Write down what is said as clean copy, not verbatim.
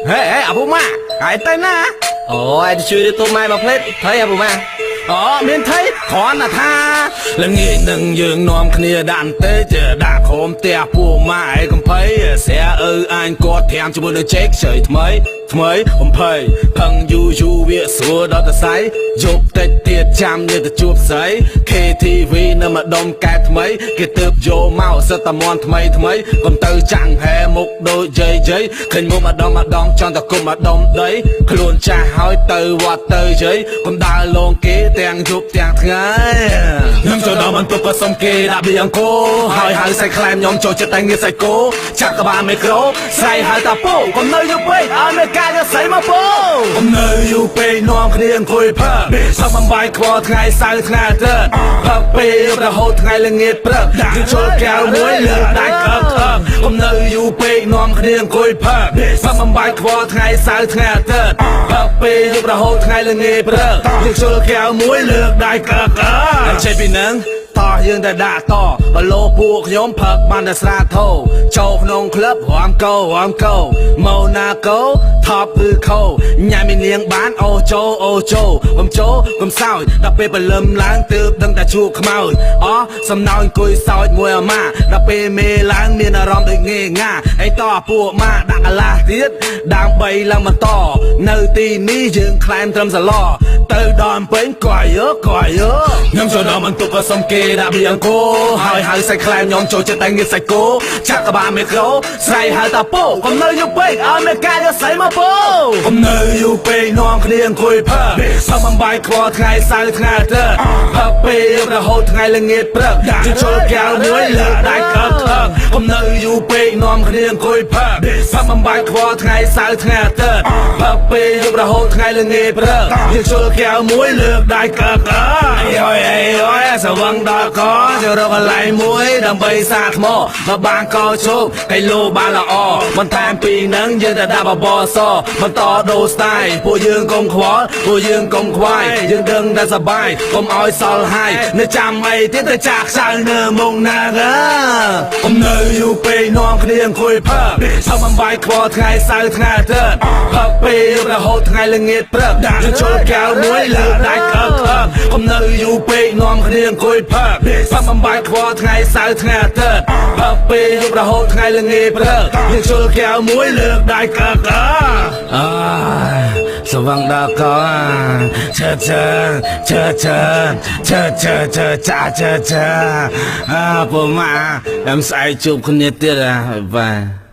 ហេអាពូម៉ាហើយទៅណាអូឯទៅជួយទៅម៉ែមកផ្លេតថៃអាពូម៉ាអូមានថៃគ្រាន់តែថាល្ងាចនឹងយើងនាំគ្នាដាក់ទេចេះដាក់ខំផ្ទះពូម៉ាឯកំភៃស្រាអញគាត់ធាមជាមួយនឹងជេកជ័យថ្មីបំភ័យផឹងយូវាស្រួលដល់តសៃយប់តិចទៀតចាំនេះទៅជួបស្រី KTV នៅម្ដុំកែថ្មីគេទើបយកមកសិតតាមន់ថ្មីកុំទៅចាំងហែមុខដូចជ័យឃើញមុខម្ដងចង់តែគុំម្ដុំដីខ្លួនចាស់ហើយទៅវត្តទៅជ័យកុំដើរលងគេទាំងយប់ទាំងថ្ងៃខ្ញុំចូលដល់បន្ទប់ក៏សុំគេដាក់បៀងគោហើយហៅសាច់ខ្លែមខ្ញុំចូលចិត្តតែងារសាច់គោចាក់ក្បាលមីក្រូស្រីហៅតាពូកុំនៅយប់ពេកអើមេកាយកស្រីមកពូកុំនៅយូរពេកនាំគ្នាអង្គុយផឹកសំបំបាយខ្វល់ថ្ងៃសៅរ៍ថ្ងៃអាទិត្យផឹកពេលរហូតថ្ងៃល្ងាចព្រឹកគឺជល់កែវមួយលើកដាច់ខឹកកុំនៅយូរពេកនាំគ្នាអង្គុយផឹកសំបំបាយខ្វល់ថ្ងៃសៅរ៍ថ្ងៃអាទិត្យផឹកពេលរហូតថ្ងៃល្ងាចព្រឹកគឺជល់កែវមួយលើកដាច់ខឹកអញ្ចឹងពីនឹងតោះយើងតែដាក់តបលោពួកខ្ញុំផឹកបានតែស្រាធោចូលក្នុងក្លឹបរំកោម៉ូណាកូថប់ឬខោញ៉ាំមាននាងបានអូចូលកុំចូលកុំសោចដល់ពេលបលឹមឡើងទើបដឹងតែជួខ្មោចសំណោចអង្គុយសោចមួយអាម៉ាដល់ពេលមេឡើងមានអារម្មណ៍ដូចងាងាអីតពួកម៉ាដាក់កន្លះទៀតដើម្បីឡើងបន្តនៅទីនេះយើងខ្លែមត្រឹមសឡទៅដល់ពេញគាយខ្ញុំចូលដល់បន្ទប់ក៏សុំគេដាក់បៀងគោហើយហៅសាច់ខ្លែមខ្ញុំចូលចិត្តតែងារសាច់គោចាក់ក្បាលមីក្រូស្រីហៅតាពូកុំនៅយូរពេកអើមេកាយកស្រីមកពូកុំនៅយូរពេកនាំគ្នាអង្គុយផឹកសំបំបាយខ្វល់ថ្ងៃសៅរ៍ថ្ងៃអាទិត្យផឹកពេលរហូតថ្ងៃល្ងាចព្រឹកជជល់កែវមួយលើកដាច់ខឹកកុំនៅយូរពេកនាំគ្នាអង្គុយផឹកសំបំបាយខ្វល់ថ្ងៃសៅរ៍ថ្ងៃអាទិត្យផឹកពេលរហូតថ្ងៃល្ងាចព្រឹកជជល់កែវមួយលើកដាច់ខឹកអើយសវឹងដល់កទៅរកកន្លែងមួយដើម្បីសាថ្មមកបានកោជោគឲ្យលោបានល្អបន្ថែមពីនឹងយើងទៅដាក់បបសបន្តដូរស្ទាយពួកយើងកុំខ្វល់ពួកយើងកុំខ្វាយយើងដឹងតែសបាយកុំឲ្យសល់ហើយនៅចាំអីទៀតទៅចាក់ខ្សៅនៅមុខណាកុំនៅយូរពេកនាំគ្នាអង្គុយផឹកសំបំបាយខ្វល់ថ្ងៃសៅរ៍ថ្ងៃអាទិត្យផឹកពេលរហូតថ្ងៃល្ងាចព្រឹកយើងជល់កែវមួយលើកដាច់ខឹកកុំនៅយូរពេកនាំគ្នាអង្គុយផឹកសំបំបាយខ្វល់ថ្ងៃសៅរ៍ថ្ងៃអាទិត្យផឹកពេលរហូតថ្ងៃល្ងាចព្រឹកយើងជល់កែវមួយលើកដាច់ខឹកសវឹងដល់កឈើចាពូម៉ាតាមស្អែកជួបគ្នាទៀតបាទ